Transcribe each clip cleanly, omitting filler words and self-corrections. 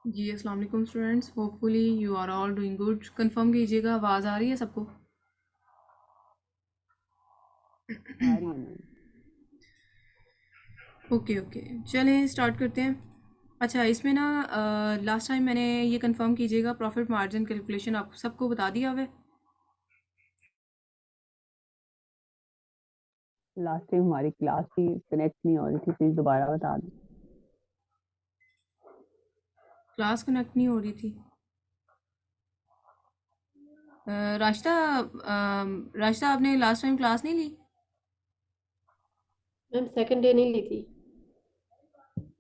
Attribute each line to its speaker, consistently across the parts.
Speaker 1: जी अस्सलाम वालेकुम students, hopefully you are all doing good. Confirm कीजिएगा, आवाज़ आ रही है सबको?
Speaker 2: आ रही है मैम।
Speaker 1: ओके ओके, चलें स्टार्ट करते हैं। अच्छा, इसमें ना लास्ट टाइम मैंने ये कंफर्म कीजिएगा, प्रॉफिट मार्जिन कैलकुलेशन आप सबको बता दिया हुआ है?
Speaker 2: लास्ट टाइम हमारी क्लास ही कनेक्ट नहीं हो रही थी, प्लीज दोबारा बता दें।
Speaker 1: क्लास कनेक्ट नहीं हो रही थी। राशिदा, राशिदा आपने लास्ट टाइम क्लास नहीं ली?
Speaker 3: मैम सेकंड डे नहीं ली थी।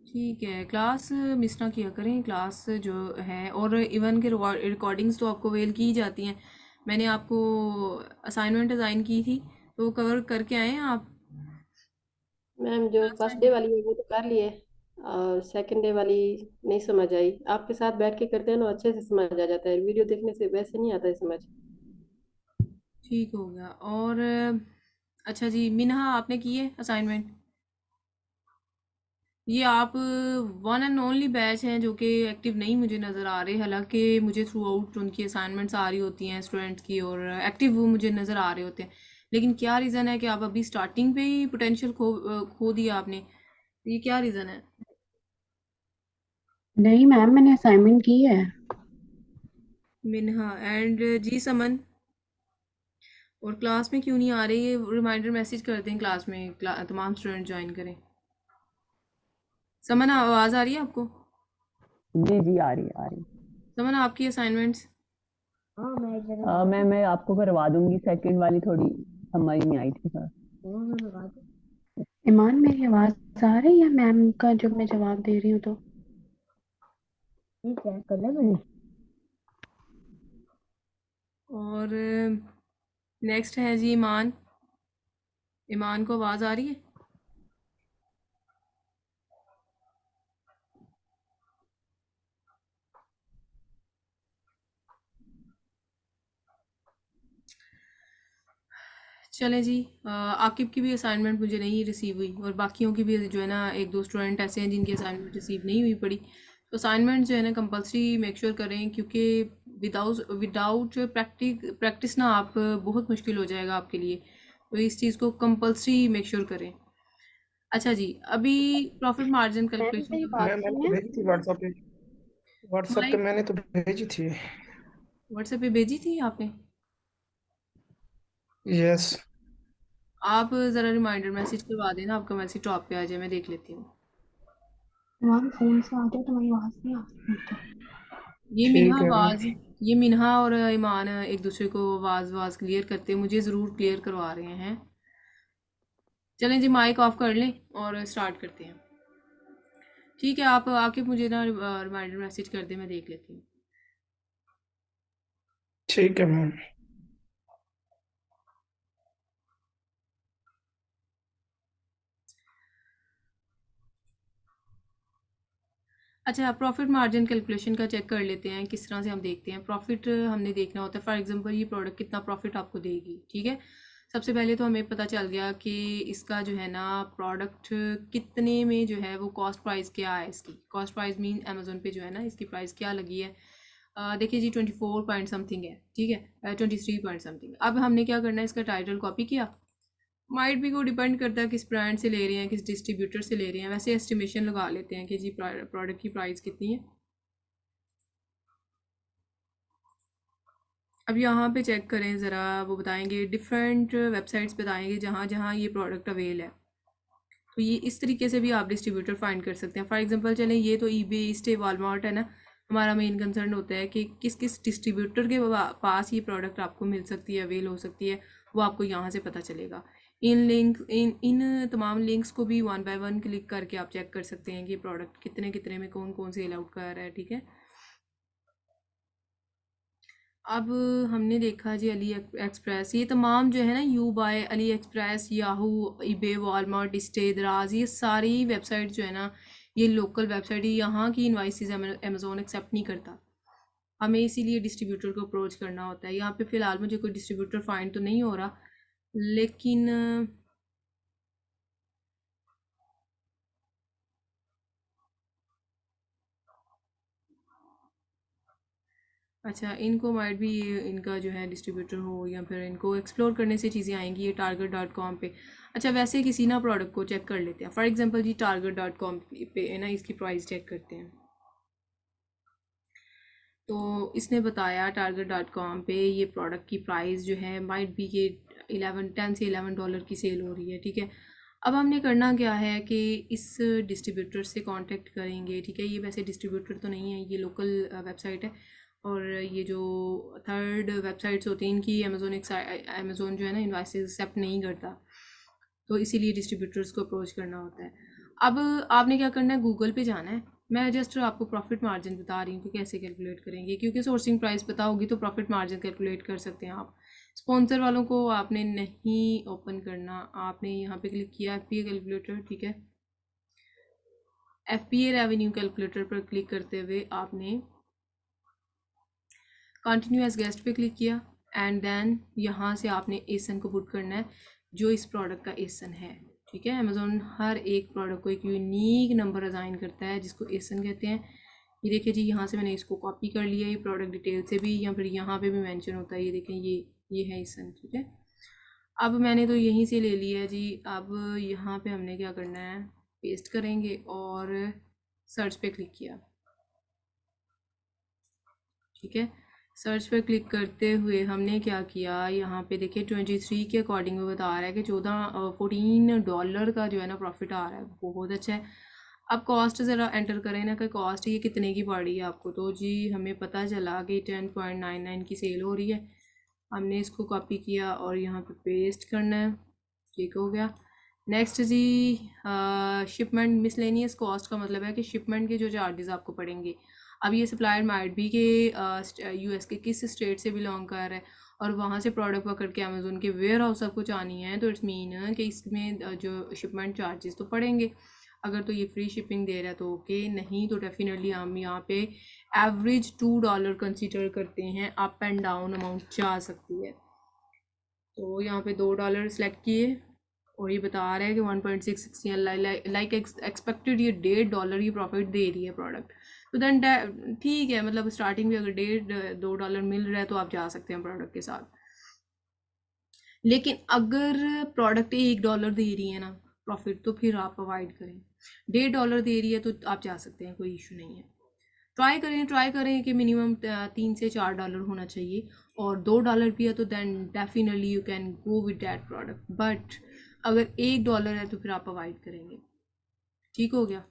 Speaker 1: ठीक है, क्लास मिस ना किया करें, क्लास जो है, और इवन के रिकॉर्डिंग्स तो आपको वेल की ही जाती हैं। मैंने आपको असाइनमेंट असाइन की थी, तो वो कवर करके आए हैं आप?
Speaker 3: मैम जो
Speaker 1: लास्ट
Speaker 3: फर्स्ट डे
Speaker 1: टाइम
Speaker 3: वाली है वो तो कर लिए, और सेकंड डे वाली नहीं समझ आई। आपके साथ बैठ के करते हैं ना, अच्छे से समझ आ जाता है, वीडियो देखने से वैसे नहीं आता है समझ।
Speaker 1: ठीक हो गया। और अच्छा जी, मिनहा आपने की है असाइनमेंट? ये आप वन एंड ओनली बैच हैं जो कि एक्टिव नहीं मुझे नज़र आ रहे, हालांकि मुझे थ्रू आउट उनकी असाइनमेंट्स आ रही होती हैं स्टूडेंट्स की, और एक्टिव वो मुझे नज़र आ रहे होते हैं। लेकिन क्या रीज़न है कि आप अभी स्टार्टिंग पे ही पोटेंशियल खो दिया आपने? ये क्या रीज़न है?
Speaker 4: नहीं मैम, मैंने असाइनमेंट की है।
Speaker 1: मिनहा एंड जी समन, और क्लास में क्यों नहीं आ रही? ये रिमाइंडर मैसेज कर दें क्लास में, तमाम स्टूडेंट ज्वाइन करें। समन, आवाज़ आ रही है आपको?
Speaker 2: जी जी, आ रही है आ रही है।
Speaker 1: समन, आपकी असाइनमेंट्स?
Speaker 2: मैं आपको करवा दूंगी, सेकंड वाली थोड़ी समझ नहीं आई थी सर।
Speaker 4: ईमान, मेरी आवाज आ रही है मैम का जब मैं जवाब दे रही हूँ तो?
Speaker 2: ठीक है, कर ले मैंने।
Speaker 1: और नेक्स्ट है जी ईमान। ईमान को आवाज़ आ रही है? चलें जी, आकिब की भी असाइनमेंट मुझे नहीं रिसीव हुई, और बाकियों की भी जो है ना, एक दो स्टूडेंट ऐसे हैं जिनकी असाइनमेंट रिसीव नहीं हुई पड़ी। तो असाइनमेंट जो है ना कंपलसरी मेक श्योर करें, क्योंकि विदाउट विदाउट प्रैक्टिस ना आप बहुत मुश्किल हो जाएगा आपके लिए। तो इस चीज़ को कंपलसरी मेक श्योर करें। अच्छा जी, अभी प्रॉफिट मार्जिन
Speaker 4: मैम
Speaker 1: कैलकुलेशन
Speaker 4: मेरी
Speaker 1: का
Speaker 4: बात
Speaker 5: मैम मैंने तो
Speaker 4: सुनिए।
Speaker 5: भेजी थी व्हाट्सएप पे। व्हाट्सएप पे
Speaker 1: माइक
Speaker 5: मैंने तो भेजी थी।
Speaker 1: व्हाट्सएप पे भेजी थी आपने?
Speaker 5: यस।
Speaker 1: आप ज़रा रिमाइंडर मैसेज करवा देना, आपका मैसेज टॉप पे आ जाए, मैं देख लेती हूँ।
Speaker 4: ईमान, फोन से आते हो तुम्हारी आवाज नहीं आती मुझे।
Speaker 1: ये मिन्हा
Speaker 5: ठीक है मैम।
Speaker 1: आवाज़, ये मिन्हा और ईमान एक दूसरे को आवाज़ आवाज़ क्लियर करते, मुझे ज़रूर क्लियर करवा रहे हैं। चलें जी, माइक ऑफ कर लें और स्टार्ट करते हैं। ठीक है, आप आके मुझे ना रिमाइंडर मैसेज कर दें, मैं देख लेती हूँ।
Speaker 5: ठीक है मैम।
Speaker 1: अच्छा, प्रॉफिट मार्जिन कैलकुलेशन का चेक कर लेते हैं, किस तरह से हम देखते हैं। प्रॉफिट हमने देखना होता है, फॉर एग्जांपल ये प्रोडक्ट कितना प्रॉफिट आपको देगी, ठीक है। सबसे पहले तो हमें पता चल गया कि इसका जो है ना प्रोडक्ट कितने में जो है वो कॉस्ट प्राइस क्या है। इसकी कॉस्ट प्राइस मीन अमेजोन पे जो है ना इसकी प्राइस क्या लगी है। देखिए जी, 24 पॉइंट समथिंग है, ठीक है, 23 पॉइंट समथिंग। अब हमने क्या करना है, इसका टाइटल कॉपी किया। माइट भी को डिपेंड करता है किस ब्रांड से ले रहे हैं, किस डिस्ट्रीब्यूटर से ले रहे हैं। वैसे एस्टिमेशन लगा लेते हैं कि जी प्रोडक्ट की प्राइस कितनी है। अब यहाँ पे चेक करें ज़रा, वो बताएंगे डिफरेंट वेबसाइट्स बताएंगे जहाँ जहाँ ये प्रोडक्ट अवेल है। तो ये इस तरीके से भी आप डिस्ट्रीब्यूटर फाइंड कर सकते हैं। फॉर एग्जांपल चलें, ये तो ईबे, ईस्टे, वॉलमार्ट है ना। हमारा मेन कंसर्न होता है कि किस किस डिस्ट्रीब्यूटर के पास ये प्रोडक्ट आपको मिल सकती है, अवेल हो सकती है, वो आपको यहाँ से पता चलेगा। इन तमाम लिंक्स को भी वन बाय वन क्लिक करके आप चेक कर सकते हैं कि प्रोडक्ट कितने कितने में कौन कौन सेल आउट कर रहा है, ठीक है। अब हमने देखा जी अली एक्सप्रेस, ये तमाम जो है ना, Ubuy, AliExpress, Yahoo, eBay, Walmart, स्टे, दराज, ये सारी वेबसाइट जो है ना, ये लोकल वेबसाइट है। यहाँ की इन्वाइसेस अमेजोन एक्सेप्ट नहीं करता। हमें इसीलिए डिस्ट्रीब्यूटर को अप्रोच करना होता है। यहाँ पे फ़िलहाल मुझे कोई डिस्ट्रीब्यूटर फाइंड तो नहीं हो रहा, लेकिन अच्छा, इनको माइट भी ये इनका जो है डिस्ट्रीब्यूटर हो या फिर इनको एक्सप्लोर करने से चीज़ें आएंगी ये target.com पे। अच्छा, वैसे किसी ना प्रोडक्ट को चेक कर लेते हैं। फॉर एग्जांपल जी target.com पे है ना, इसकी प्राइस चेक करते हैं। तो इसने बताया target.com पे ये प्रोडक्ट की प्राइस जो है माइट बी के 10 से $11 की सेल हो रही है, ठीक है। अब हमने करना क्या है कि इस डिस्ट्रीब्यूटर से कांटेक्ट करेंगे, ठीक है। ये वैसे डिस्ट्रीब्यूटर तो नहीं है, ये लोकल वेबसाइट है। और ये जो थर्ड वेबसाइट्स होती हैं इनकी अमेज़ोन जो है ना इनवॉइसेस एक्सेप्ट नहीं करता, तो इसीलिए डिस्ट्रीब्यूटर्स को अप्रोच करना होता है। अब आपने क्या करना है, गूगल पे जाना है। मैं जस्ट आपको प्रॉफिट मार्जिन बता रही हूँ कि कैसे कैलकुलेट करेंगे, क्योंकि सोर्सिंग प्राइस पता होगी तो प्रॉफिट मार्जिन कैलकुलेट कर सकते हैं आप। स्पॉन्सर वालों को आपने नहीं ओपन करना, आपने यहाँ पे क्लिक किया FPA कैलकुलेटर, ठीक है। FPA रेवेन्यू कैलकुलेटर पर क्लिक करते हुए आपने कंटिन्यू एज गेस्ट पे क्लिक किया एंड देन यहाँ से आपने एसन को पुट करना है जो इस प्रोडक्ट का एसन है, ठीक है। अमेज़ोन हर एक प्रोडक्ट को एक यूनिक नंबर असाइन करता है जिसको एसन कहते हैं। ये देखिए जी, यहाँ से मैंने इसको कॉपी कर लिया, ये प्रोडक्ट डिटेल से भी या फिर यहाँ पे भी मेंशन होता है। ये देखें, ये है एसन, ठीक है। अब मैंने तो यहीं से ले लिया है जी। अब यहाँ पे हमने क्या करना है, पेस्ट करेंगे और सर्च पे क्लिक किया, ठीक है। सर्च पर क्लिक करते हुए हमने क्या किया, यहाँ पे देखिए 23 के अकॉर्डिंग में बता रहा है कि $14 का जो है ना प्रॉफिट आ रहा है, बहुत अच्छा है। अब कॉस्ट ज़रा एंटर करें ना कि कॉस्ट ये कितने की पड़ रही है आपको। तो जी हमें पता चला कि 10.99 की सेल हो रही है। हमने इसको कॉपी किया और यहाँ पे पेस्ट करना है, ठीक हो गया। नेक्स्ट जी, शिपमेंट मिसलेनियस कॉस्ट का मतलब है कि शिपमेंट के जो चार्जेस आपको पड़ेंगे। अब ये सप्लायर माइट भी के US के किस स्टेट से बिलोंग कर रहा है और वहाँ से प्रोडक्ट पकड़ के अमेज़ोन के वेयर हाउस सब कुछ आनी है, तो इट्स मीन कि इसमें जो शिपमेंट चार्जेस तो पड़ेंगे। अगर तो ये फ्री शिपिंग दे रहा है तो ओके, नहीं तो डेफिनेटली हम यहाँ पे एवरेज $2 कंसीडर करते हैं, अप एंड डाउन अमाउंट जा सकती है। तो यहाँ पे $2 सेलेक्ट किए और ये बता रहा है कि 1.660 लाइक एक्सपेक्टेड ये $1.5 की प्रॉफिट दे रही है प्रोडक्ट। तो देन ठीक है, मतलब स्टार्टिंग में अगर $1.5-2 मिल रहा है तो आप जा सकते हैं प्रोडक्ट के साथ। लेकिन अगर प्रोडक्ट $1 दे रही है ना प्रॉफिट, तो फिर आप अवॉइड करें। $1.5 दे रही है तो आप जा सकते हैं, कोई इशू नहीं है। ट्राई करें कि मिनिमम $3 से $4 होना चाहिए, और $2 भी है तो then definitely you can go with that product. But अगर $1 है तो फिर आप अवॉइड करेंगे, ठीक हो गया।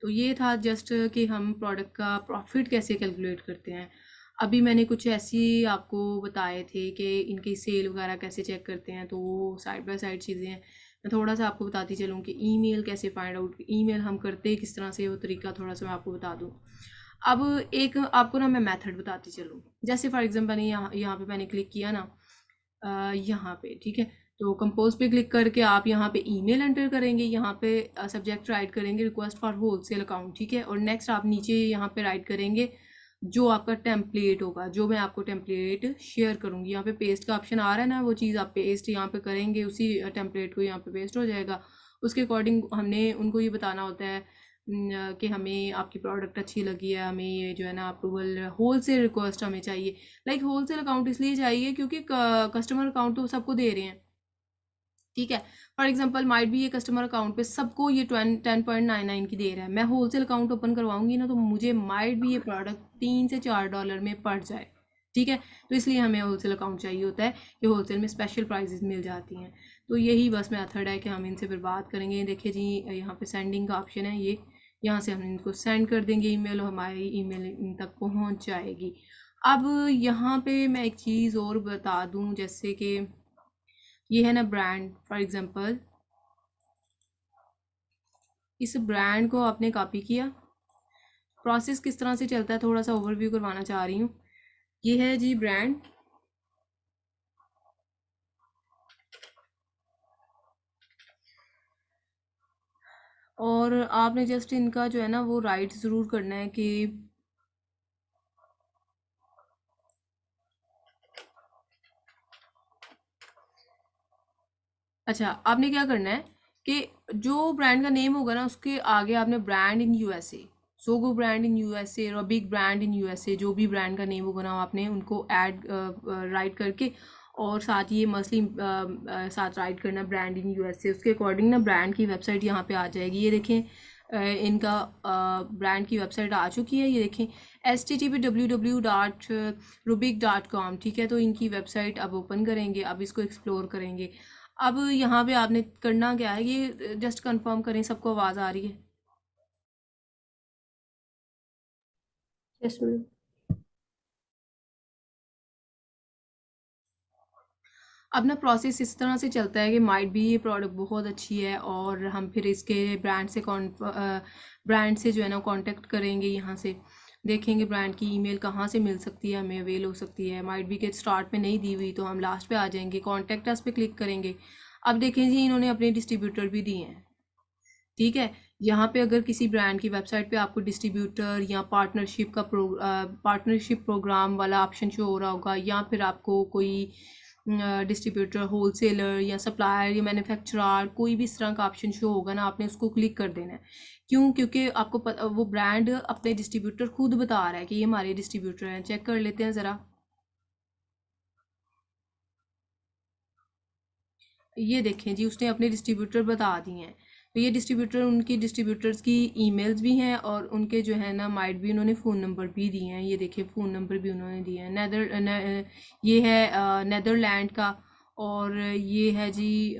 Speaker 1: तो ये था जस्ट कि हम प्रोडक्ट का प्रॉफिट कैसे कैलकुलेट करते हैं। अभी मैंने कुछ ऐसी आपको बताए थे कि इनकी सेल वगैरह कैसे चेक करते हैं, तो वो साइड बाय साइड चीज़ें हैं। मैं थोड़ा सा आपको बताती चलूँ कि ईमेल कैसे फाइंड आउट, ईमेल हम करते हैं किस तरह से, वो तरीका थोड़ा सा मैं आपको बता दूँ। अब एक आपको ना मैं मेथड बताती चलूँ। जैसे फॉर एग्जांपल यहाँ पे मैंने क्लिक किया ना, यहाँ पे, ठीक है। तो कंपोज पे क्लिक करके आप यहाँ पे ईमेल एंटर करेंगे, यहाँ पे सब्जेक्ट राइट करेंगे रिक्वेस्ट फॉर होलसेल अकाउंट, ठीक है। और नेक्स्ट आप नीचे यहाँ पे राइट करेंगे जो आपका टेम्पलेट होगा, जो मैं आपको टेम्पलेट शेयर करूँगी। यहाँ पे पेस्ट का ऑप्शन आ रहा है ना, वो चीज़ आप पेस्ट यहाँ पे करेंगे, उसी टेम्पलेट को यहाँ पे पेस्ट हो जाएगा। उसके अकॉर्डिंग हमने उनको ये बताना होता है कि हमें आपकी प्रोडक्ट अच्छी लगी है, हमें ये जो है ना अप्रूवल होलसेल रिक्वेस्ट हमें चाहिए। लाइक होलसेल अकाउंट इसलिए चाहिए क्योंकि कस्टमर अकाउंट तो सबको दे रहे हैं, ठीक है। फॉर एग्जांपल माइट भी ये कस्टमर अकाउंट पे सबको ये 10.99 की दे रहा है, मैं होलसेल अकाउंट ओपन करवाऊंगी ना तो मुझे माइट भी ये प्रोडक्ट $3 से $4 में पड़ जाए, ठीक है। तो इसलिए हमें होलसेल अकाउंट चाहिए होता है कि होलसेल में स्पेशल प्राइजेस मिल जाती हैं। तो यही बस मेथड है कि हम इनसे फिर बात करेंगे। देखिए जी, यहाँ पे सेंडिंग का ऑप्शन है, ये यहाँ से हम इनको सेंड कर देंगे ईमेल और हमारी ईमेल इन तक पहुँच जाएगी। अब यहाँ पे मैं एक चीज़ और बता दूँ, जैसे कि ये है ना ब्रांड, फॉर एग्जांपल इस ब्रांड को आपने कॉपी किया। प्रोसेस किस तरह से चलता है थोड़ा सा ओवरव्यू करवाना चाह रही हूँ। ये है जी ब्रांड, और आपने जस्ट इनका जो है ना वो राइट ज़रूर करना है कि अच्छा, आपने क्या करना है कि जो ब्रांड का नेम होगा ना उसके आगे आपने brand in USA, Sogou brand in USA और बिग ब्रांड इन यूएसए, जो भी ब्रांड का नेम होगा ना आपने उनको ऐड राइट करके और साथ ये मसलिन साथ राइट करना ब्रांड इन यूएसए। उसके अकॉर्डिंग ना ब्रांड की वेबसाइट यहाँ पे आ जाएगी। ये देखें इनका ब्रांड की वेबसाइट आ चुकी है। ये देखें http://rubik.com, ठीक है। तो इनकी वेबसाइट अब ओपन करेंगे, अब इसको एक्सप्लोर करेंगे। अब यहाँ पे आपने करना क्या है, ये जस्ट कंफर्म करें सबको आवाज़ आ रही है।
Speaker 3: Yes ma'am.
Speaker 1: अब ना प्रोसेस इस तरह से चलता है कि माइट भी ये प्रोडक्ट बहुत अच्छी है और हम फिर इसके ब्रांड से जो है ना कांटेक्ट करेंगे, यहाँ से देखेंगे ब्रांड की ईमेल कहाँ से मिल सकती है, हमें अवेल हो सकती है। माइट भी के स्टार्ट में नहीं दी हुई तो हम लास्ट पे आ जाएंगे, कॉन्टैक्ट अस पे क्लिक करेंगे। अब देखें जी इन्होंने अपने डिस्ट्रीब्यूटर भी दिए हैं, ठीक है। यहाँ पे अगर किसी ब्रांड की वेबसाइट पे आपको डिस्ट्रीब्यूटर या पार्टनरशिप प्रोग्राम वाला ऑप्शन शो हो रहा होगा, या फिर आपको कोई डिस्ट्रीब्यूटर, होलसेलर या सप्लायर या मैन्युफैक्चरर कोई भी इस तरह का ऑप्शन शो होगा ना, आपने उसको क्लिक कर देना है। क्यों? क्योंकि आपको वो ब्रांड अपने डिस्ट्रीब्यूटर खुद बता रहा है कि ये हमारे डिस्ट्रीब्यूटर हैं। चेक कर लेते हैं ज़रा। ये देखें जी उसने अपने डिस्ट्रीब्यूटर बता दिए हैं। तो ये डिस्ट्रीब्यूटर, उनकी डिस्ट्रीब्यूटर्स की ईमेल्स भी हैं और उनके जो है ना माइट भी उन्होंने फ़ोन नंबर भी दिए हैं। ये देखिए फ़ोन नंबर भी उन्होंने दिए हैं। ये है नेदरलैंड का, और ये है जी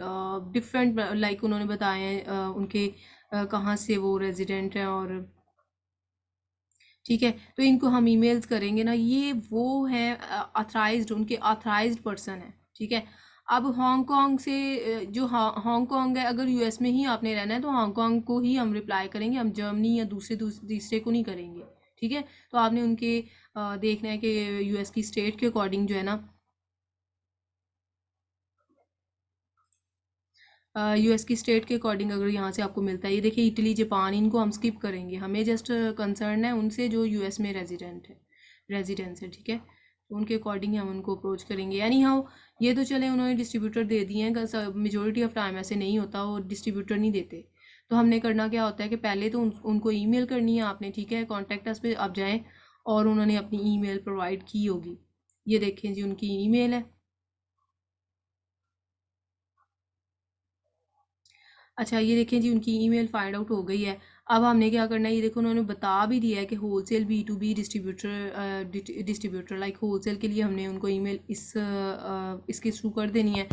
Speaker 1: डिफरेंट, लाइक उन्होंने बताए हैं उनके कहाँ से वो रेजिडेंट हैं। और ठीक है, तो इनको हम ईमेल्स करेंगे ना, ये वो है ऑथराइज्ड, उनके ऑथराइज्ड पर्सन है, ठीक है। अब हांगकांग से जो हांगकांग है, अगर यूएस में ही आपने रहना है तो हांगकांग को ही हम रिप्लाई करेंगे, हम जर्मनी या तीसरे को नहीं करेंगे, ठीक है। तो आपने उनके देखना है कि यूएस की स्टेट के अकॉर्डिंग जो है ना, यूएस की स्टेट के अकॉर्डिंग अगर यहाँ से आपको मिलता है। ये देखिए इटली, जापान, इनको हम स्किप करेंगे, हमें जस्ट कंसर्न है उनसे जो यूएस में रेजिडेंस है, ठीक है। तो उनके अकॉर्डिंग हम उनको अप्रोच करेंगे। यानी हाँ, ये तो चले उन्होंने डिस्ट्रीब्यूटर दे दिए हैं, मेजोरिटी ऑफ टाइम ऐसे नहीं होता, वो डिस्ट्रीब्यूटर नहीं देते। तो हमने करना क्या होता है कि पहले तो उनको ईमेल करनी है आपने, ठीक है। कॉन्टैक्ट अस पे आप जाएँ और उन्होंने अपनी ईमेल प्रोवाइड की होगी। ये देखें जी उनकी ईमेल है। अच्छा ये देखें जी उनकी ईमेल फाइंड आउट हो गई है। अब हमने क्या करना है, ये देखो उन्होंने बता भी दिया है कि wholesale B2B distributor like wholesale के लिए हमने उनको ईमेल इसके थ्रू कर देनी है।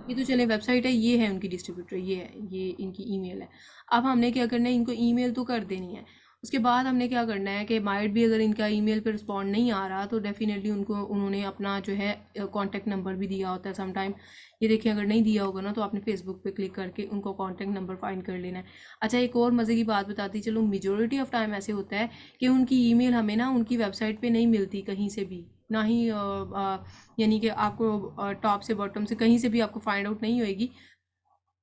Speaker 1: ये तो चले वेबसाइट है, ये है उनकी डिस्ट्रीब्यूटर, ये है, ये इनकी ईमेल है। अब हमने क्या करना है, इनको ईमेल तो कर देनी है। उसके बाद हमने क्या करना है कि माइट भी अगर इनका ईमेल पे रिस्पॉन्ड नहीं आ रहा तो डेफिनेटली उन्होंने अपना जो है कॉन्टैक्ट नंबर भी दिया होता है समटाइम। ये देखिए अगर नहीं दिया होगा ना तो आपने फेसबुक पे क्लिक करके उनको कॉन्टैक्ट नंबर फाइंड कर लेना है। अच्छा एक और मज़े की बात बताती चलो, मेजोरिटी ऑफ टाइम ऐसे होता है कि उनकी ईमेल हमें ना उनकी वेबसाइट पे नहीं मिलती कहीं से भी, ना ही यानी कि आपको टॉप से बॉटम से कहीं से भी आपको फाइंड आउट नहीं होएगी,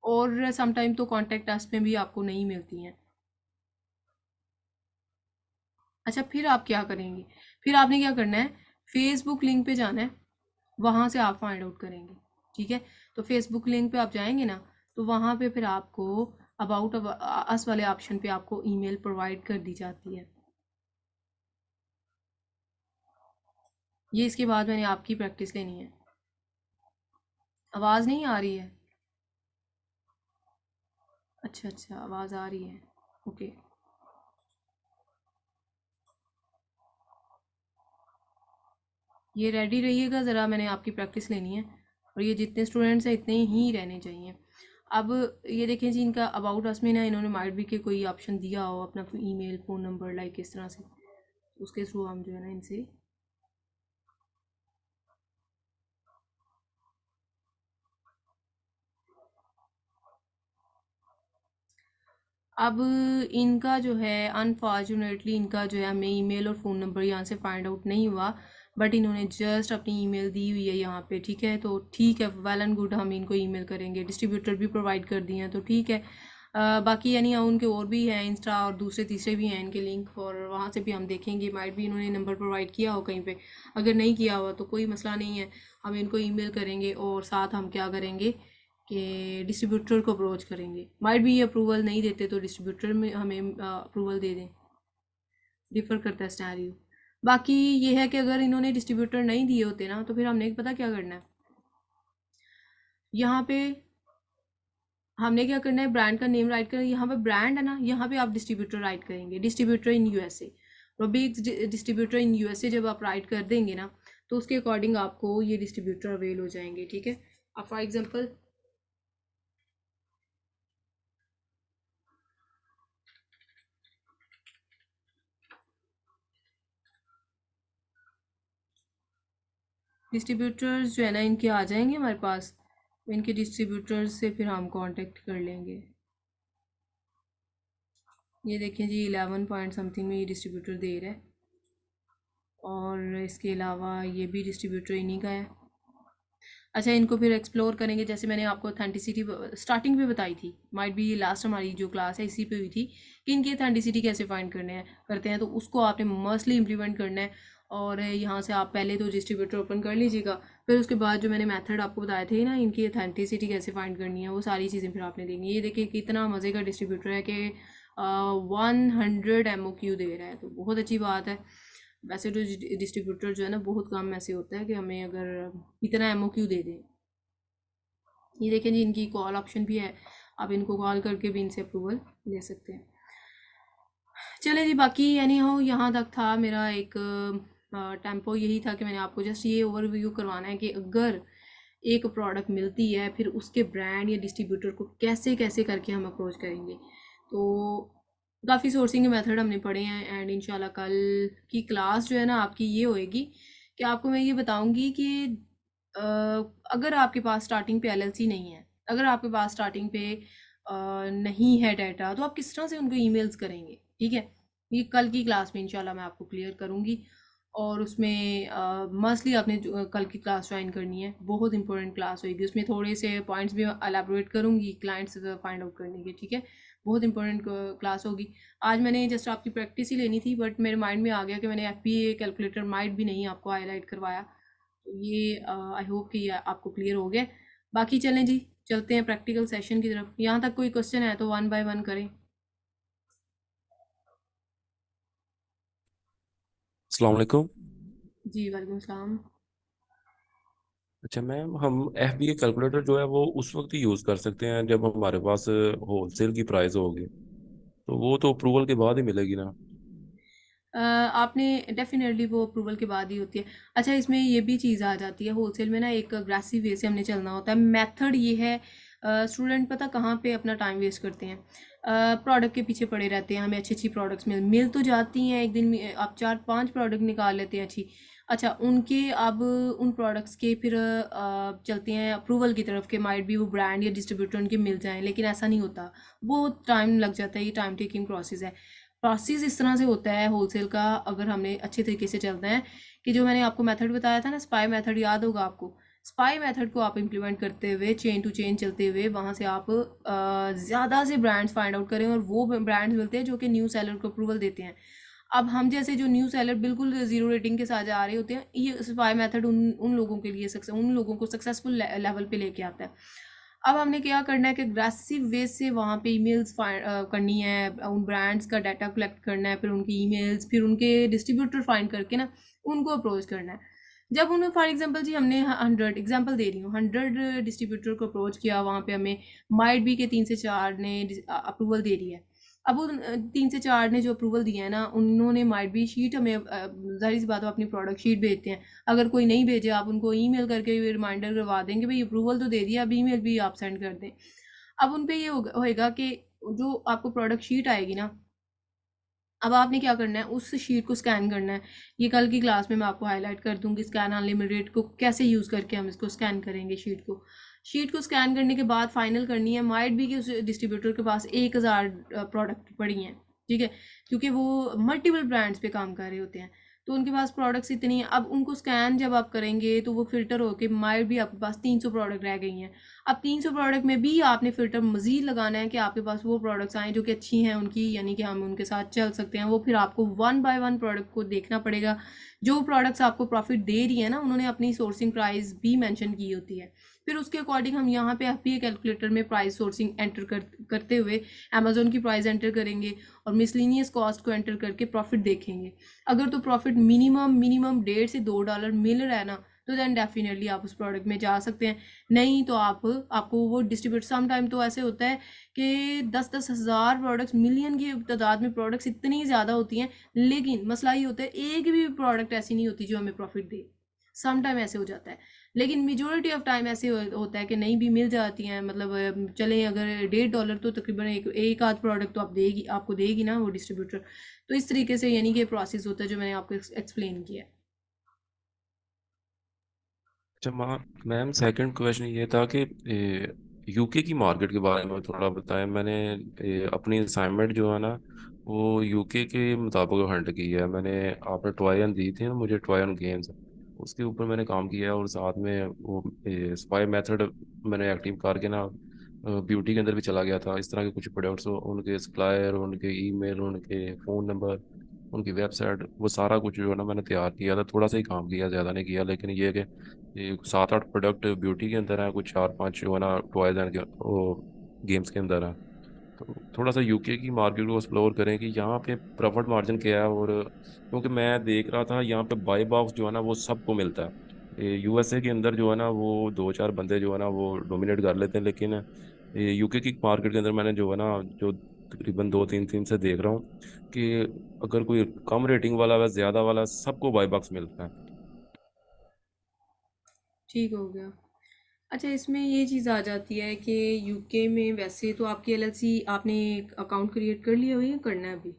Speaker 1: और समटाइम तो कॉन्टैक्ट अस में भी आपको नहीं मिलती हैं। अच्छा फिर आप क्या करेंगे, फिर आपने क्या करना है, फेसबुक लिंक पे जाना है, वहाँ से आप फाइंड आउट करेंगे, ठीक है। तो फेसबुक लिंक पे आप जाएंगे ना, तो वहाँ पे फिर आपको अबाउट अस वाले ऑप्शन पे आपको ईमेल प्रोवाइड कर दी जाती है। ये इसके बाद मैंने आपकी प्रैक्टिस लेनी है। आवाज़ नहीं आ रही है? अच्छा अच्छा आवाज़ आ रही है, ओके। ये रेडी रहिएगा ज़रा, मैंने आपकी प्रैक्टिस लेनी है, और ये जितने स्टूडेंट्स हैं इतने ही रहने चाहिए। अब ये देखें जी इनका अबाउट अस में ना इन्होंने माइट भी के कोई ऑप्शन दिया हो अपना ईमेल, फ़ोन नंबर, लाइक इस तरह से, उसके थ्रू हम जो है ना इनसे अब इनका जो है अनफॉर्चुनेटली इनका जो है हमें ईमेल और फ़ोन नंबर यहाँ से फाइंड आउट नहीं हुआ, बट इन्होंने जस्ट अपनी ईमेल दी हुई है यहाँ पे, ठीक है। तो ठीक है, वेल एंड गुड, हम इनको ईमेल करेंगे, डिस्ट्रीब्यूटर भी प्रोवाइड कर दिए हैं तो ठीक है। बाकी यानी हाँ, उनके और भी हैं इंस्टा और दूसरे तीसरे भी हैं इनके लिंक, और वहाँ से भी हम देखेंगे, माइट भी इन्होंने नंबर प्रोवाइड किया हो कहीं पे। अगर नहीं किया हुआ तो कोई मसला नहीं है, हम इनको ईमेल करेंगे और साथ हम क्या करेंगे कि डिस्ट्रीब्यूटर को अप्रोच करेंगे। माइट भी ये अप्रूवल नहीं देते तो डिस्ट्रीब्यूटर में हमें अप्रूवल दे दें। डिफ़र करता है सिनेरियो। बाकी ये है कि अगर इन्होंने डिस्ट्रीब्यूटर नहीं दिए होते ना, तो फिर हमने पता क्या करना है, यहाँ पे हमने क्या करना है, ब्रांड का नेम राइट करना है। यहाँ पे ब्रांड है ना, यहाँ पे आप डिस्ट्रीब्यूटर राइट करेंगे, डिस्ट्रीब्यूटर इन यूएसए। और बिग डिस्ट्रीब्यूटर इन यूएसए जब आप राइट कर देंगे ना, तो उसके अकॉर्डिंग आपको ये डिस्ट्रीब्यूटर अवेल हो जाएंगे, ठीक है। अब फॉर एग्जांपल डिस्ट्रीब्यूटर्स जो है ना, इनके आ जाएंगे हमारे पास। इनके डिस्ट्रीब्यूटर्स से फिर हम कांटेक्ट कर लेंगे। ये देखें जी, 11 पॉइंट समथिंग में ये डिस्ट्रीब्यूटर दे रहा है, और इसके अलावा ये भी डिस्ट्रीब्यूटर इन्हीं का है। अच्छा, इनको फिर एक्सप्लोर करेंगे। जैसे मैंने आपको ऑथेंटिसिटी स्टार्टिंग पे बताई थी, माइट बी लास्ट हमारी जो क्लास है इसी पे हुई थी, कि इनकी ऑथेंटिसिटी कैसे फाइंड करते हैं। तो उसको आपने मस्टली इम्प्लीमेंट करना है। और यहाँ से आप पहले तो डिस्ट्रीब्यूटर ओपन कर लीजिएगा, फिर उसके बाद जो मैंने मेथड आपको बताए थे ना, इनकी ऑथेंटिसिटी कैसे फाइंड करनी है, वो सारी चीज़ें फिर आपने देखनी है। ये देखिए कितना मज़े का डिस्ट्रीब्यूटर है कि 100 MOQ दे रहा है, तो बहुत अच्छी बात है। वैसे तो डिस्ट्रीब्यूटर जो है ना, बहुत कम ऐसे होता है कि हमें अगर इतना MOQ दे दें। ये देखें जी, इनकी कॉल ऑप्शन भी है, आप इनको कॉल करके भी इनसे अप्रूवल ले सकते हैं। चले जी, बाकी यानी हो यहाँ तक था मेरा एक टेम्पो। यही था कि मैंने आपको जस्ट ये ओवरव्यू करवाना है कि अगर एक प्रोडक्ट मिलती है, फिर उसके ब्रांड या डिस्ट्रीब्यूटर को कैसे कैसे करके हम अप्रोच करेंगे। तो काफ़ी सोर्सिंग के मेथड हमने पढ़े हैं, एंड इंशाल्लाह कल की क्लास जो है ना आपकी ये होएगी कि आपको मैं ये बताऊंगी कि अगर आपके पास स्टार्टिंग पे LLC नहीं है, अगर आपके पास स्टार्टिंग पे नहीं है डाटा, तो आप किस तरह से उनको ईमेल्स करेंगे, ठीक है। ये कल की क्लास में इंशाल्लाह मैं आपको क्लियर करूँगी। और उसमें मस्टली आपने कल की क्लास ज्वाइन करनी है, बहुत इंपॉर्टेंट क्लास होगी। उसमें थोड़े से पॉइंट्स भी एलैबोरेट करूँगी क्लाइंट्स फाइंड आउट करने के, ठीक है। बहुत इंपॉर्टेंट क्लास होगी। आज मैंने जस्ट आपकी प्रैक्टिस ही लेनी थी, बट मेरे माइंड में आ गया कि मैंने FPA कैलकुलेटर माइट भी नहीं आपको हाईलाइट करवाया। तो ये आई होप कि आपको क्लियर हो गया। बाकी चलें जी, चलते हैं प्रैक्टिकल सेशन की तरफ। यहाँ तक कोई क्वेश्चन है तो 1 बाय 1 करें।
Speaker 6: अस्सलाम वालेकुम।
Speaker 1: जी वालेकुम सलाम।
Speaker 6: अच्छा मैम, हम FBA कैलकुलेटर जो है वो उस वक्त ही यूज़ कर सकते हैं जब हमारे पास होलसेल की प्राइस होगी, तो वो तो अप्रूवल के बाद ही मिलेगी ना?
Speaker 1: आपने डेफिनेटली वो अप्रूवल के बाद ही होती है। अच्छा, इसमें ये भी चीज़ आ जाती है होलसेल में ना, एक अग्रेसिव वे से हमने चलना होता है। मेथड ये है, स्टूडेंट पता कहाँ पे अपना टाइम वेस्ट करते हैं, प्रोडक्ट के पीछे पड़े रहते हैं। हमें अच्छी अच्छी प्रोडक्ट्स मिल तो जाती हैं, एक दिन में आप 4-5 प्रोडक्ट निकाल लेते हैं अच्छी। अच्छा, उनके अब उन प्रोडक्ट्स के फिर चलते हैं अप्रूवल की तरफ के, माइट भी वो ब्रांड या डिस्ट्रीब्यूटर उनके मिल जाएं, लेकिन ऐसा नहीं होता, बहुत टाइम लग जाता है। ये टाइम टेकिंग प्रोसेस है। प्रोसेस इस तरह से होता है होलसेल का, अगर हमने अच्छे तरीके से चलना है, कि जो मैंने आपको मेथड बताया था ना, स्पाई मेथड, याद होगा आपको। स्पाई मेथड को आप इम्प्लीमेंट करते हुए, चेन टू चेन चलते हुए, वहाँ से आप ज़्यादा से ब्रांड्स फाइंड आउट करें, और वो ब्रांड्स मिलते हैं जो कि न्यू सेलर को अप्रूवल देते हैं। अब हम जैसे जो न्यू सेलर बिल्कुल ज़ीरो रेटिंग के साथ जा रहे होते हैं, ये स्पाई मेथड उन लोगों के लिए उन लोगों को सक्सेसफुल लेवल पे लेके आता है। अब हमने क्या करना है कि अग्रेसिव वे से वहाँ पे ईमेल्स करनी है, उन ब्रांड्स का डाटा कलेक्ट करना है, फिर उनकी ईमेल्स, फिर उनके डिस्ट्रीब्यूटर फाइंड करके ना उनको अप्रोच करना है। जब उन्हें फॉर एग्जांपल जी, हमने 100 एग्जांपल दे रही हूँ, 100 डिस्ट्रीब्यूटर को अप्रोच किया, वहाँ पे हमें माइट बी के 3 से 4 ने अप्रूवल दे दी है। अब उन 3 से 4 ने जो अप्रूवल दिया है ना, उन्होंने माइट बी शीट हमें, जाहिर सी बात है, अपनी प्रोडक्ट शीट भेजते हैं। अगर कोई नहीं भेजे, आप उनको ईमेल करके रिमाइंडर करवा देंगे, भाई अप्रूवल तो दे दिया, अब ईमेल भी आप सेंड कर दें। अब उन पे ये होएगा कि जो आपको प्रोडक्ट शीट आएगी ना, अब आपने क्या करना है, उस शीट को स्कैन करना है। ये कल की क्लास में मैं आपको हाईलाइट कर दूंगी, स्कैन अनलिमिटेड को कैसे यूज़ करके हम इसको स्कैन करेंगे। शीट को स्कैन करने के बाद फाइनल करनी है। माइट भी कि उस डिस्ट्रीब्यूटर के पास 1000 प्रोडक्ट पड़ी हैं, ठीक है, क्योंकि वो मल्टीपल ब्रांड्स पे काम कर रहे होते हैं, तो उनके पास प्रोडक्ट्स इतनी हैं। अब उनको स्कैन जब आप करेंगे तो वो फिल्टर होके माइट भी आपके पास 300 प्रोडक्ट रह गई हैं। अब 300 प्रोडक्ट में भी आपने फ़िल्टर मज़ीद लगाना है कि आपके पास वो प्रोडक्ट्स आएँ जो कि अच्छी हैं उनकी, यानी कि हम उनके साथ चल सकते हैं। वो फिर आपको 1 बाय 1 प्रोडक्ट को देखना पड़ेगा। जो प्रोडक्ट्स आपको प्रॉफिट दे रही है ना, उन्होंने अपनी सोर्सिंग प्राइस भी मेंशन की होती है। फिर उसके अकॉर्डिंग हम यहाँ पे एफपीए कैलकुलेटर में प्राइस सोर्सिंग एंटर करते हुए अमेजोन की प्राइस एंटर करेंगे और मिसलिनियस कॉस्ट को एंटर करके प्रॉफिट देखेंगे। अगर तो प्रॉफिट मिनिमम मिनिमम $1.5 से $2 मिल रहा है ना, तो देन डेफिनेटली आप उस प्रोडक्ट में जा सकते हैं। नहीं तो आपको वो डिस्ट्रीब्यूट, सम टाइम तो ऐसे होता है कि 10-10 हज़ार प्रोडक्ट्स, मिलियन की तादाद में प्रोडक्ट्स इतनी ज़्यादा होती हैं, लेकिन मसला ये होता है एक भी प्रोडक्ट ऐसी नहीं होती जो हमें प्रॉफिट दे। सम टाइम ऐसे हो जाता है, लेकिन मेजोरिटी ऑफ टाइम ऐसे होता है कि नहीं भी मिल जाती हैं। मतलब चलें अगर $1.5 तो तकरीबन एक आध प्रोडक्ट तो आपको देगी ना वो डिस्ट्रीब्यूटर। तो इस तरीके से यानी कि प्रोसेस होता है जो मैंने आपको एक्सप्लेन किया है।
Speaker 6: अच्छा मैम, सेकंड क्वेश्चन ये था कि यूके की मार्केट के बारे में थोड़ा बताएं। मैंने अपनी असाइनमेंट जो है ना वो यूके के मुताबिक हंट की है मैंने। आपने ट्राई दी थी ना मुझे, ट्राई ऑन गेम्स, उसके ऊपर मैंने काम किया है। और साथ में वो स्पाई मेथड मैंने एक्टिव करके ना ब्यूटी के अंदर भी चला गया था। इस तरह के कुछ प्रोडक्ट्स, उनके सप्लायर, उनके ईमेल, उनके फ़ोन नंबर, उनकी वेबसाइट, वो सारा कुछ जो है ना मैंने तैयार किया था। थोड़ा सा ही काम किया, ज़्यादा नहीं किया। लेकिन ये है कि ये 7-8 प्रोडक्ट ब्यूटी के अंदर है, कुछ 4-5 जो है ना टॉयज एंड गेम्स के अंदर है। तो थोड़ा सा यूके की मार्केट को एक्सप्लोर करें कि यहाँ पे प्रॉफिट मार्जिन क्या है। और क्योंकि मैं देख रहा था यहाँ पे बाई बॉक्स जो है ना वो सबको मिलता है। यूएसए के अंदर जो है ना वो 2-4 बंदे जो है ना वो डोमिनेट कर लेते हैं। लेकिन यूके की मार्केट के अंदर मैंने जो है ना जो तकरीबन 2-3 दिन से देख रहा हूँ कि अगर कोई कम रेटिंग वाला व ज़्यादा वाला सबको बाई बॉक्स मिलता है।
Speaker 1: ठीक हो गया। अच्छा, इसमें ये चीज़ आ जाती है कि यूके में वैसे तो आपकी एलएलसी, आपने अकाउंट क्रिएट कर लिया हुई है, करना है अभी?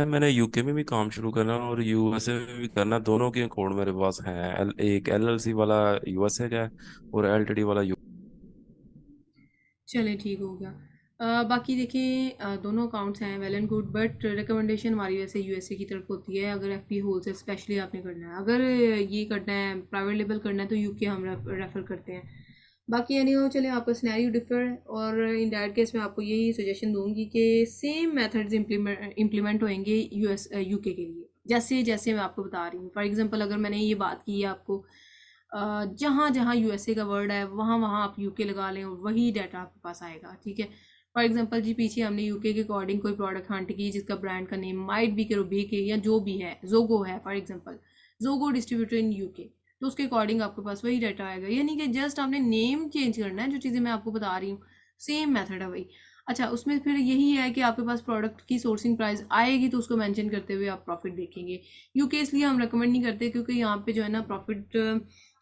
Speaker 6: मैंने यूके में भी काम शुरू करना और यूएसए में भी करना। दोनों के कोड मेरे पास हैं। एक एलएलसी वाला यूएसए का है और एलटीडी वाला
Speaker 1: चलें, ठीक हो गया। बाकी देखिए, दोनों अकाउंट्स हैं, well and good, but recommendation हमारी वैसे यूएसए की तरफ होती है अगर एफपी होलसेल स्पेशली आपने करना है। अगर ये करना है, प्राइवेट लेबल करना है, तो यूके हम रेफ़र करते हैं। बाकी एनी हो, चलें, आपका सिनेरियो डिफर है और इन दैट केस मैं आपको यही सजेशन दूंगी कि सेम मेथड्स इम्प्लीमेंट होंगे यूके के लिए, जैसे जैसे मैं आपको बता रही हूँ। फॉर एग्जांपल, अगर मैंने ये बात की है आपको, जहाँ जहाँ यूएसए का वर्ड है वहाँ वहाँ आप यूके लगा लें और वही डाटा आपके पास आएगा, ठीक है। फॉर एग्जांपल जी, पीछे हमने यूके के अकॉर्डिंग कोई प्रोडक्ट हंट की जिसका ब्रांड का नेम माइट बी के रूबी के या जो भी है, जोगो है फॉर एग्जांपल, जोगो डिस्ट्रीब्यूटर इन यूके, तो उसके अकॉर्डिंग आपके पास वही डाटा आएगा। यानी कि जस्ट आपने नेम चेंज करना है, जो चीज़ें मैं आपको बता रही हूँ सेम मेथड है वही। अच्छा, उसमें फिर यही है कि आपके पास प्रोडक्ट की सोर्सिंग प्राइस आएगी तो उसको मेंशन करते हुए आप प्रॉफिट देखेंगे। यूके इसलिए हम रेकमेंड नहीं करते क्योंकि यहाँ पे जो है ना प्रॉफिट,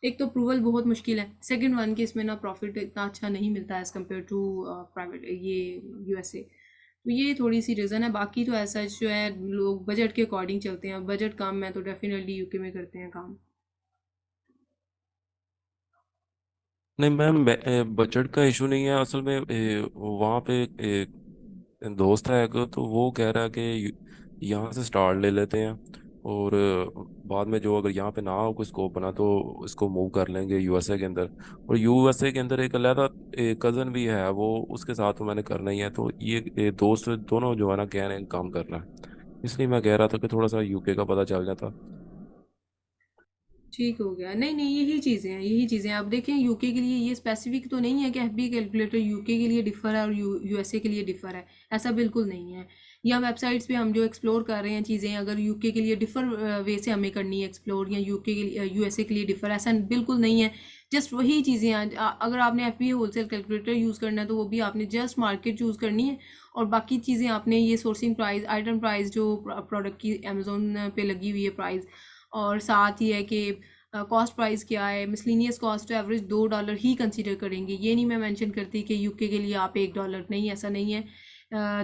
Speaker 1: एक तो अप्रूवल बहुत मुश्किल है, सेकंड वन कि इसमें ना प्रॉफिट इतना अच्छा नहीं मिलता है एज़ कम्पेयर टू प्राइवेट ये यूएसए। तो ये थोड़ी सी रीज़न है। बाकी तो ऐसा जो है लोग बजट के अकॉर्डिंग चलते हैं, बजट कम है तो डेफिनेटली यूके में करते हैं काम।
Speaker 6: नहीं मैम, बजट का इशू नहीं है असल में। वहाँ पे दोस्त है एक, तो वो कह रहा है कि यहाँ से स्टार्ट ले लेते हैं और बाद में जो अगर यहाँ पे ना हो कोई स्कोप बना तो इसको मूव कर लेंगे यूएसए के अंदर। और यूएसए के अंदर एक अलहदा कज़न भी है, वो उसके साथ तो मैंने करना ही है। तो ये दोस्त दोनों जो है ना कह रहे हैं काम करना है। इसलिए मैं कह रहा था कि थोड़ा सा यूके का पता चल जाता।
Speaker 1: ठीक हो गया। नहीं नहीं, यही चीज़ें हैं, यही चीज़ें हैं। अब देखें, यूके के लिए ये स्पेसिफिक तो नहीं है कि एफबी कैलकुलेटर यूके के लिए डिफ़र है और यूएसए के लिए डिफ़र है, ऐसा बिल्कुल नहीं है। या वेबसाइट्स पे हम जो एक्सप्लोर कर रहे हैं चीज़ें, अगर यूके के लिए डिफ़र वे से हमें करनी है एक्सप्लोर, या यूके के लिए यूएसए के लिए डिफ़र, ऐसा बिल्कुल नहीं है। जस्ट वही चीज़ें हैं। अगर आपने एफबी होलसेल कैलकुलेटर यूज़ करना है तो वो भी आपने जस्ट मार्केट चूज़ करनी है, और बाकी चीज़ें आपने ये सोर्सिंग प्राइस, आइटम प्राइस जो प्रोडक्ट की अमेजोन पे लगी हुई है प्राइस, और साथ ही है कि कॉस्ट प्राइस क्या है, मिसलिनियस कॉस्ट टू एवरेज $2 ही कंसीडर करेंगे। ये नहीं मैं मेंशन करती कि यूके के लिए आप $1, नहीं, ऐसा नहीं है।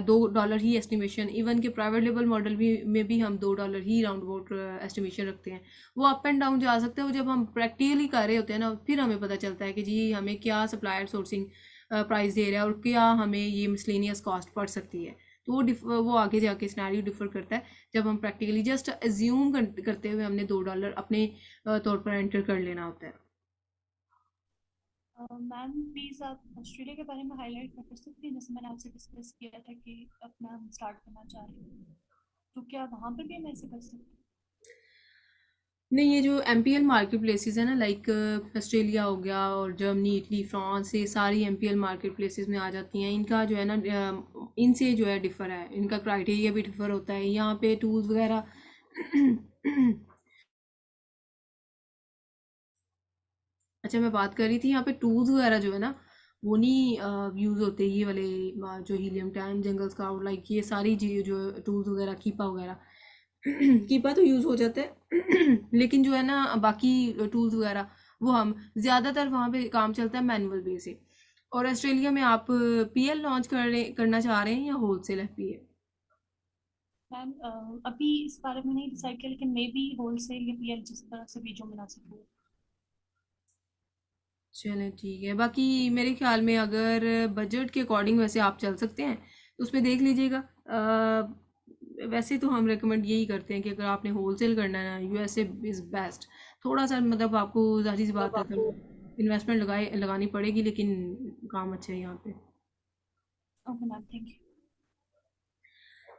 Speaker 1: $2 ही एस्टिमेशन, इवन के प्राइवेट लेवल मॉडल भी में भी हम $2 ही राउंड अबाउट एस्टिमेशन रखते हैं। वो अप एंड डाउन जा सकते हैं, वो जब हम प्रैक्टिकली कर रहे होते हैं ना फिर हमें पता चलता है कि जी हमें क्या सप्लायर सोर्सिंग प्राइस दे रहा है और क्या हमें ये मिसलेनियस कॉस्ट पड़ सकती है। तो वो आगे जाके सिनेरियो डिफर करता है जब हम प्रैक्टिकली जस्ट एज्यूम करते हुए हमने $2 अपने तौर पर एंटर कर लेना होता है।
Speaker 4: मैम प्लीज़ आप ऑस्ट्रेलिया के बारे में हाईलाइट कर सकती हैं, जैसे मैंने आपसे डिस्कस किया था कि अपना हम स्टार्ट करना चाह रहे हैं, तो क्या वहाँ पर भी हम ऐसे कर सकते हैं?
Speaker 1: नहीं, ये जो एमपीएल मार्केट प्लेसेस है ना, लाइक ऑस्ट्रेलिया हो गया और जर्मनी, इटली, फ्रांस, ये सारी एमपीएल मार्केट प्लेसेस में आ जाती हैं। इनका जो है ना इनसे जो है डिफ़र है, इनका क्राइटेरिया भी डिफ़र होता है। यहाँ पे टूल्स वगैरह अच्छा, मैं बात कर रही थी यहाँ पे टूल्स वगैरह जो है ना, वो नहीं यूज़ होते, ये वाले जो हीलियम टैंक, जंगल स्काउट, लाइक ये सारी चीज़ें जो टूल्स वगैरह, कीपा वगैरह कीपा तो यूज़ हो जाता है लेकिन जो है ना बाकी टूल्स वगैरह, वो हम ज़्यादातर वहाँ पे काम चलता है मैनुअल बेस से। और ऑस्ट्रेलिया में आप पीएल लॉन्च करना चाह रहे हैं या होलसेल एफपीए?
Speaker 4: मैम अभी इस बारे में नहीं डिसाइड किया, लेकिन मे बी होलसेल या पीएल, जिस तरह से भी जो मुनासिब हो।
Speaker 1: चलें ठीक है। बाकी मेरे ख्याल में अगर बजट के अकॉर्डिंग वैसे आप चल सकते हैं तो उसमें देख लीजिएगा। वैसे तो हम रेकमेंड यही करते हैं कि अगर आपने होलसेल करना है ना, यूएसए इज़ बेस्ट। थोड़ा सा मतलब आपको ज़ाहिर सी बात है तो इन्वेस्टमेंट लगानी पड़ेगी, लेकिन काम अच्छा है यहाँ पे।
Speaker 4: Okay ma'am, thank you.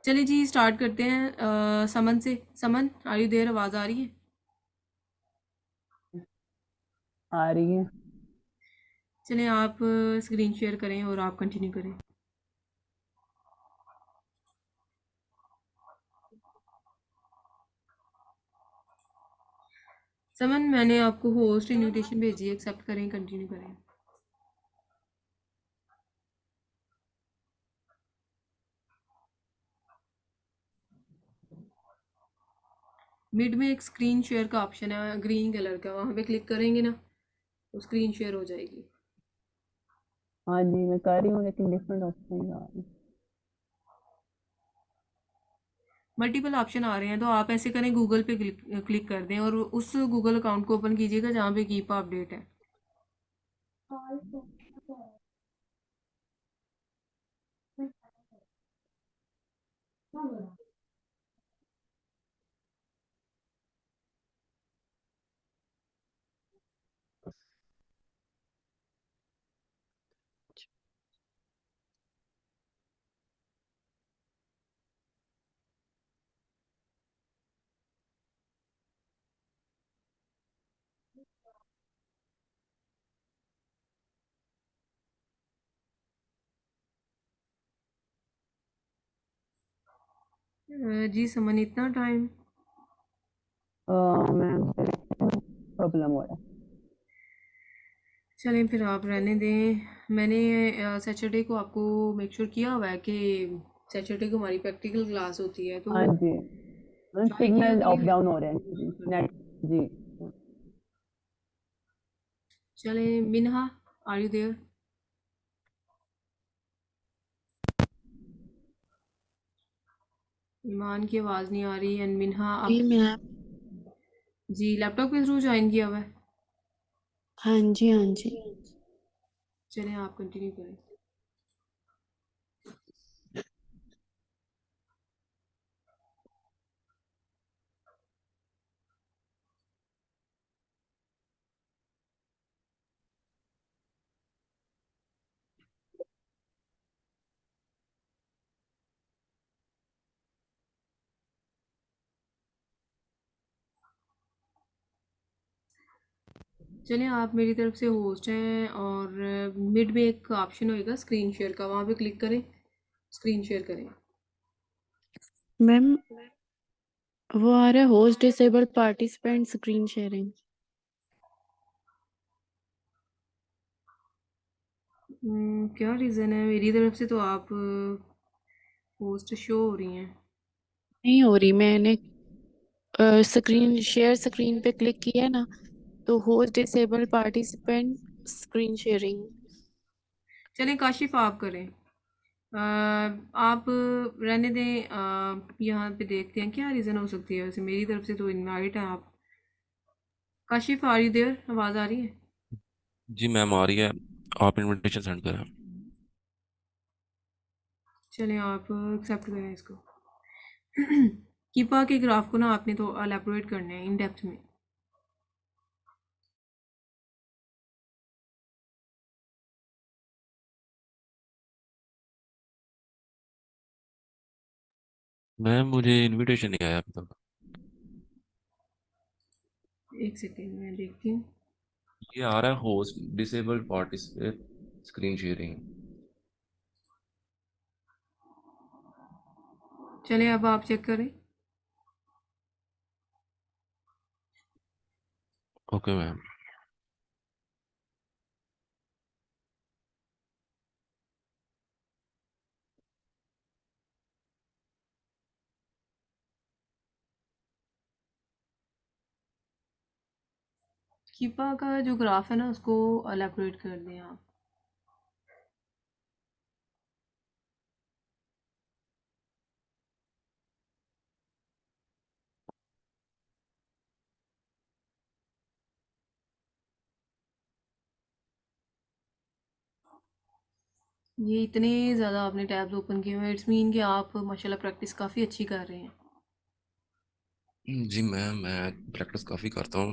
Speaker 1: चलिए जी, स्टार्ट करते हैं समन से। समन, आर यू देयर? आवाज़ आ रही है?
Speaker 2: आ रही है।
Speaker 1: चलें, आप स्क्रीन शेयर करें और आप कंटिन्यू करें। समन, मैंने आपको होस्ट इनविटेशन भेजी है, एक्सेप्ट करें, कंटिन्यू करें। मिड में एक स्क्रीन शेयर का ऑप्शन है ग्रीन कलर का, वहाँ पे क्लिक करेंगे ना तो स्क्रीन शेयर हो जाएगी।
Speaker 2: हाँ जी, मैं कर रही हूँ लेकिन डिफरेंट ऑप्शन आ रही है।
Speaker 1: मल्टीपल ऑप्शन आ रहे हैं, तो आप ऐसे करें, गूगल पे क्लिक कर दें और उस गूगल अकाउंट को ओपन कीजिएगा जहाँ पे कीपा अपडेट है। जी समन, इतना टाइम?
Speaker 2: मैम प्रॉब्लम हो रहा है।
Speaker 1: चलें फिर, आप रहने दें। मैंने सैटरडे को आपको मेक श्योर किया हुआ है कि सैटरडे को हमारी प्रैक्टिकल क्लास होती है, तो
Speaker 2: हाँ जी,
Speaker 1: ट्राई किया
Speaker 2: सिग्नल अप
Speaker 1: करें।
Speaker 2: डाउन हो रहे हैं नेट जी।
Speaker 1: चलें, मिनहा, आर यू देयर? ईमान की आवाज़ नहीं आ रही। एंड मिनहा,
Speaker 7: जी
Speaker 1: आप
Speaker 7: मैम।
Speaker 1: जी लैपटॉप के थ्रू ज्वाइन किया हुआ है?
Speaker 7: हाँ जी, हाँ जी।
Speaker 1: चलें, आप कंटिन्यू करें। चलें, आप मेरी तरफ से होस्ट हैं और मिड में एक ऑप्शन होएगा स्क्रीन शेयर का, वहाँ पे क्लिक करें, स्क्रीन शेयर करें।
Speaker 7: मैम वो आ रहा है host disable participant screen sharing.
Speaker 1: क्या रीज़न है? मेरी तरफ से तो आप होस्ट शो हो रही हैं।
Speaker 7: नहीं हो रही, मैंने स्क्रीन शेयर स्क्रीन पे क्लिक किया ना, तो host disable participant screen sharing.
Speaker 1: चलें, काशिफ आप करें। आप रहने दें। यहाँ पे देखते हैं क्या रीज़न हो सकती है। वैसे मेरी तरफ से तो इनवाइट है आप। Kashif, are you there? आवाज़ आ रही है?
Speaker 6: जी मैम, आ रही है। आप इनविटेशन सेंड करें।
Speaker 1: चलें, आप एक्सेप्ट करें इसको। कीपा के ग्राफ को ना आपने तो एलेबोरेट करना है इन डेप्थ में।
Speaker 6: मैम मुझे इनविटेशन नहीं आया अभी तक।
Speaker 1: एक सेकेंड मैं देखती हूँ।
Speaker 6: ये आ रहा है host disabled participate screen sharing.
Speaker 1: चलिए अब आप चेक करें।
Speaker 6: Okay ma'am.
Speaker 1: कीपा का जो ग्राफ है ना उसको एलेबोरेट कर दें आप। ये इतने ज़्यादा आपने टैब्स ओपन किए हुए, इट्स मीन कि आप माशाल्लाह प्रैक्टिस काफ़ी अच्छी कर रहे हैं।
Speaker 6: जी मैम, मैं प्रैक्टिस काफ़ी करता हूँ।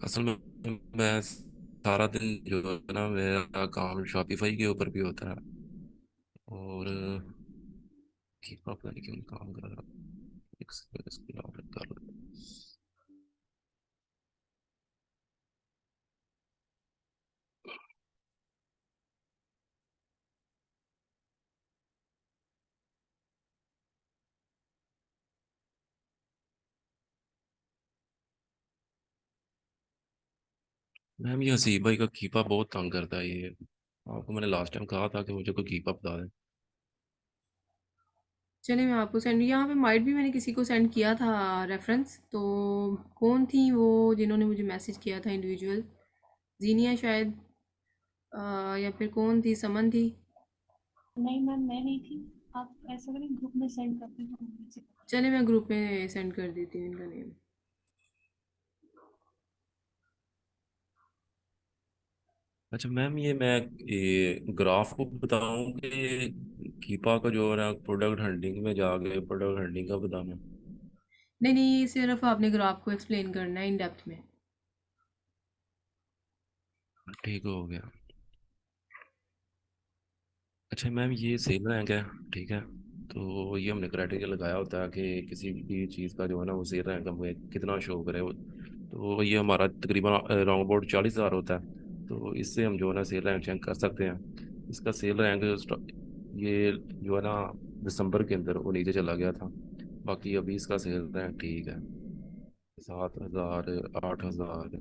Speaker 6: असल में मैं सारा दिन जो है ना, मेरा काम शॉपिफाई के ऊपर भी होता है। और कीपा पता नहीं क्यों नहीं काम कर रहा। एक सेकंड, इसको लॉग इन कर लो। मैम ये हसीब भाई का कीपा बहुत तंग करता है ये। आपको मैंने लास्ट टाइम कहा था कि मुझे कोई कीपा बता दें।
Speaker 1: चलिए मैं आपको सेंड, यहाँ पे माइट भी मैंने किसी को सेंड किया था रेफरेंस, तो कौन थी वो जिन्होंने मुझे मैसेज किया था इंडिविजुअल? जीनिया शायद, या फिर कौन थी, समन थी?
Speaker 4: नहीं मैम, मैं नहीं थी। आप ऐसा करें, ग्रुप में सेंड कर दें तो हम से।
Speaker 1: चलिए मैं ग्रुप में सेंड कर देती हूँ इनका नेम।
Speaker 6: अच्छा मैम, ये ग्राफ को बताऊं कि कीपा का जो है ना प्रोडक्ट हंटिंग में जाके प्रोडक्ट हंटिंग का बताना?
Speaker 1: नहीं नहीं, सिर्फ आपने ग्राफ को एक्सप्लेन करना है इन डेप्थ में।
Speaker 6: ठीक हो गया। अच्छा मैम, ये सेल रैंक है, ठीक है। तो ये हमने क्राइटेरिया लगाया होता है कि किसी भी चीज़ का जो है ना वो सेल रैंक हमें कितना शो करे वो। तो ये हमारा तकरीबन अराउंड अबाउट 40,000 होता है। तो इससे हम जो है ना सेल रैंक चेक कर सकते हैं। इसका सेल रैंक ये जो है ना दिसंबर के अंदर वो नीचे चला गया था। बाकी अभी इसका सेल रैंक ठीक है। 7,000, 8,000,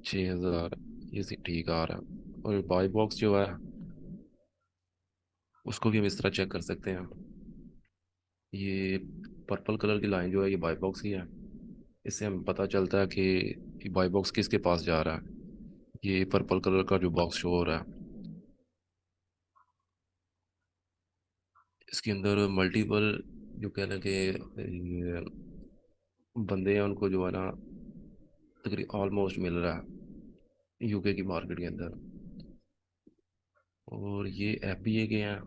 Speaker 6: 6,000, ये ठीक आ रहा है। और बाई बॉक्स जो है उसको भी हम इस तरह चेक कर सकते हैं। ये पर्पल कलर की लाइन जो है ये बाई बॉक्स की है। इससे हमें पता चलता है कि बाई बॉक्स किसके पास जा रहा है। ये पर्पल कलर का जो बॉक्स शो हो रहा है, इसके अंदर मल्टीपल जो कह लें कि ये बंदे हैं उनको जो है ना तकरीबन ऑलमोस्ट मिल रहा है यूके की मार्केट के अंदर। और ये एफ बी ए के हैं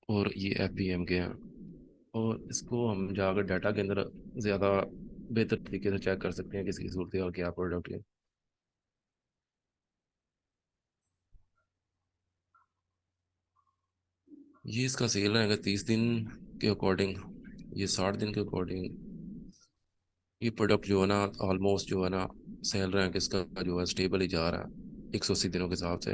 Speaker 6: और ये एफ बी एम के हैं। और इसको हम जाकर डाटा के अंदर ज़्यादा बेहतर तरीके से चेक कर सकते हैं किसी की सूरत और क्या प्रोडक्ट है। ये इसका सेल रहेगा 30 दिन के अकॉर्डिंग, ये 60 दिन के अकॉर्डिंग। ये प्रोडक्ट जो है ना ऑलमोस्ट जो है ना सेल रैंक इसका जो है स्टेबल ही जा रहा है 180 दिनों के हिसाब से।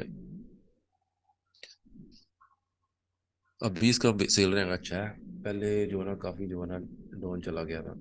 Speaker 6: अभी इसका सेल रैंक अच्छा है। पहले जो है ना काफ़ी जो है ना डाउन चला गया था।